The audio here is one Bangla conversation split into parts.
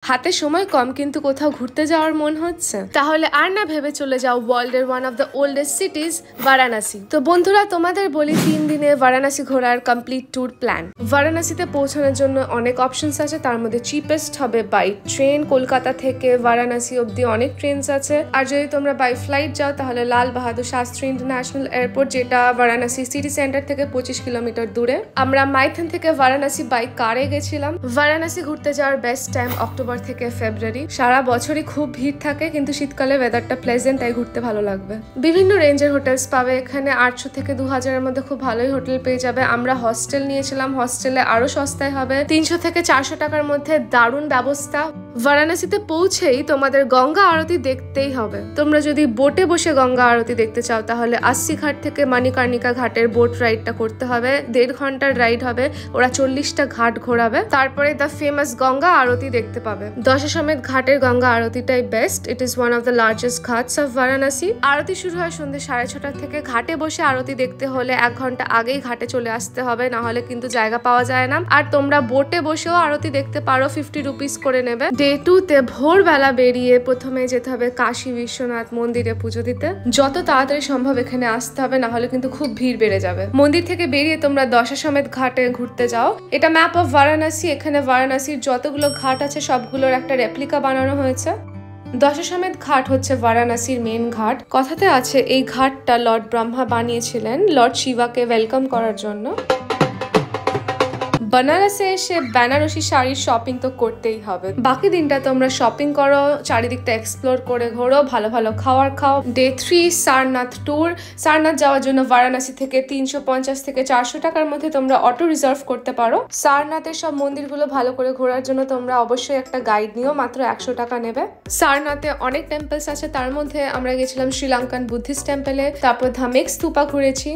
হাতে সময় কম কিন্তু কোথাও ঘুরতে যাওয়ার মন হচ্ছে, তাহলে আর না ভেবে চলে যাও ওয়ার্ল্ডের one of the oldest সিটিজ Varanasi. তো বন্ধুরা, তোমাদের বলি 3 দিনে বারাণসী ঘোরার কমপ্লিট ট্যুর প্ল্যান। বারাণসীতে পৌঁছানোর জন্য অনেক অপশনস আছে, তার মধ্যে চিপেস্ট হবে বাই ট্রেন। কলকাতা থেকে বারাণসী অব্দি অনেক ট্রেনস আছে। আর যদি তোমরা বাই ফ্লাইট যাও তাহলে লাল বাহাদুর শাস্ত্রী ইন্টারন্যাশনাল এয়ারপোর্ট, যেটা বারাণসী সিটি সেন্টার থেকে 25 কিলোমিটার দূরে। আমরা মাইথন থেকে বারাণসী বাই কারে গেছিলাম। বারাণসী ঘুরতে যাওয়ার বেস্ট টাইম অক্টোবর থেকে ফেব্রুয়ারি। সারা বছরই খুব ভিড় থাকে, কিন্তু শীতকালে ওয়েদারটা প্লেজেন্ট, তাই ঘুরতে ভালো লাগবে। বিভিন্ন রেঞ্জের হোটেলস পাবে এখানে। 800 থেকে 2000-এর মধ্যে খুব ভালোই হোটেল পেয়ে যাবে। আমরা হস্টেল নিয়েছিলাম, হস্টেলে আরো সস্তায় হবে। 300 থেকে 400 টাকার মধ্যে দারুণ ব্যবস্থা। বারাণসীতে পৌঁছেই তোমাদের গঙ্গা আরতি দেখতেই হবে। তোমরা যদি বোটে বসে গঙ্গা আরতি দেখতে চাও তাহলে 80 ঘাট থেকে মণিকর্ণিকা ঘাটের বোট রাইডটা করতে হবে। 1.5 ঘন্টার রাইড হবে, ওরা 40টা ঘাট ঘোরাবে। তারপরে দ্য ফেমাস গঙ্গা আরতি দেখতে পাবে। দশাশ্বমেধ ঘাটের গঙ্গা আরতিটাই best. It is one of the largest ghats of Varanasi. আরতি শুরু হয় সন্ধ্যে 6:30 থেকে। ঘাটে বসে আরতি দেখতে হলে 1 ঘন্টা আগেই ঘাটে চলে আসতে হবে, না হলে কিন্তু জায়গা পাওয়া যায় না। আর তোমরা বোটে বসেও আরতি দেখতে পারো, 50 রুপিস করে নেবে। ডে 2-তে ভোরবেলা বেরিয়ে প্রথমে যেতে হবে কাশী বিশ্বনাথ মন্দিরে পুজো দিতে। যত তাড়াতাড়ি সম্ভব এখানে আসতে হবে, না হলে কিন্তু খুব ভিড় বেড়ে যাবে। মন্দির থেকে বেরিয়ে তোমরা দশাশ্বমেধ ঘাটে ঘুরতে যাও। এটা ম্যাপ অফ বারাণসী। এখানে বারাণসীর যতগুলো ঘাট আছে সবগুলোর একটা রেপ্লিকা বানানো হয়েছে। দশাশ্বমেধ ঘাট হচ্ছে বারাণসীর মেন ঘাট। কথাতে আছে এই ঘাটটা লর্ড ব্রহ্মা বানিয়েছিলেন লর্ড শিবাকে ওয়েলকাম করার জন্য। বানারসে এসে বেনারসি শাড়ির শপিং তো করতেই হবে। বাকি দিনটা তোমরা শপিং করো, চারিদিকটা এক্সপ্লোর করে ঘোরো, ভালো ভালো খাবার খাও। Day 3 Sarnath tour. সারনাথ যাওয়ার জন্য বারাণসী থেকে 350 থেকে 400 টাকার মধ্যে তোমরা অটো রিজার্ভ করতে পারো। সারনাথের সব মন্দিরগুলো ভালো করে ঘোরার জন্য তোমরা অবশ্যই একটা গাইড নিও, মাত্র 100 টাকা নেবে। সারনাথে অনেক টেম্পলস আছে, তার মধ্যে আমরা গেছিলাম শ্রীলঙ্কান বুদ্ধিস্ট টেম্পলে, তারপর ধামেক স্তূপা ঘুরেছি,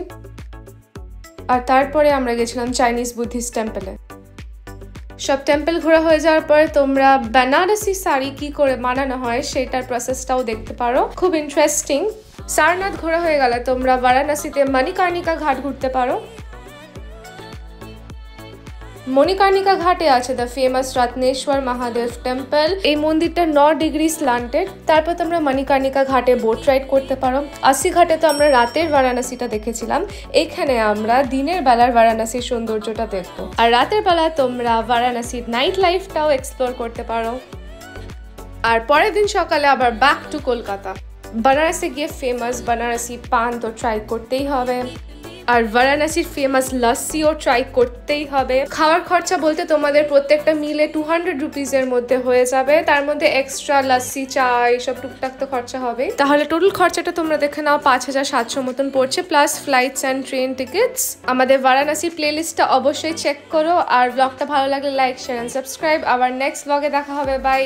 আর তারপরে আমরা গেছিলাম চাইনিজ বুদ্ধিস্ট টেম্পলে। সব টেম্পল ঘোরা হয়ে যাওয়ার পরে তোমরা বেনারসি শাড়ি কি করে বানানো হয় সেটার প্রসেসটাও দেখতে পারো, খুব ইন্টারেস্টিং। সারনাথ ঘোরা হয়ে গেলে তোমরা বারাণসীতে মণিকর্ণিকা ঘাট ঘুরতে পারো। মণিকর্ণিকা ঘাটে আছে the famous Ratneshwar Mahadev temple. এই মন্দিরটা 9 ডিগ্রি স্ল্যান্টেড। তারপর তোমরা মণিকর্ণিকা ঘাটে বোট রাইড করতে পারো। 80 ঘাটে তো আমরা রাতের বারাণসীটা দেখেছিলাম, এখানে আমরা দিনের বেলার বারাণসীর সৌন্দর্যটা দেখবো। আর রাতের বেলা তোমরা বারাণসীর নাইট লাইফটাও এক্সপ্লোর করতে পারো। আর পরের দিন সকালে আবার ব্যাক টু কলকাতা। বারাণসী গিয়ে ফেমাস বানারসি পান তো ট্রাই করতেই হবে, আর বারাণসীর ফেমাস লস্যিও ট্রাই করতেই হবে। খাওয়ার খরচা বলতে তোমাদের প্রত্যেকটা মিলে 200 রুপিসের মধ্যে হয়ে যাবে, তার মধ্যে এক্সট্রা লস্যি চা এইসব টুকটাক তো খরচা হবে। তাহলে টোটাল খরচাটা তোমরা দেখে নাও 5700 মতন পড়ছে, plus flights and train tickets. আমাদের বারাণসীর প্লেলিস্টটা অবশ্যই চেক করো, আর ব্লগটা ভালো লাগলে লাইক শেয়ার অ্যান্ড সাবস্ক্রাইব। আবার নেক্সট ব্লগে দেখা হবে, বাই।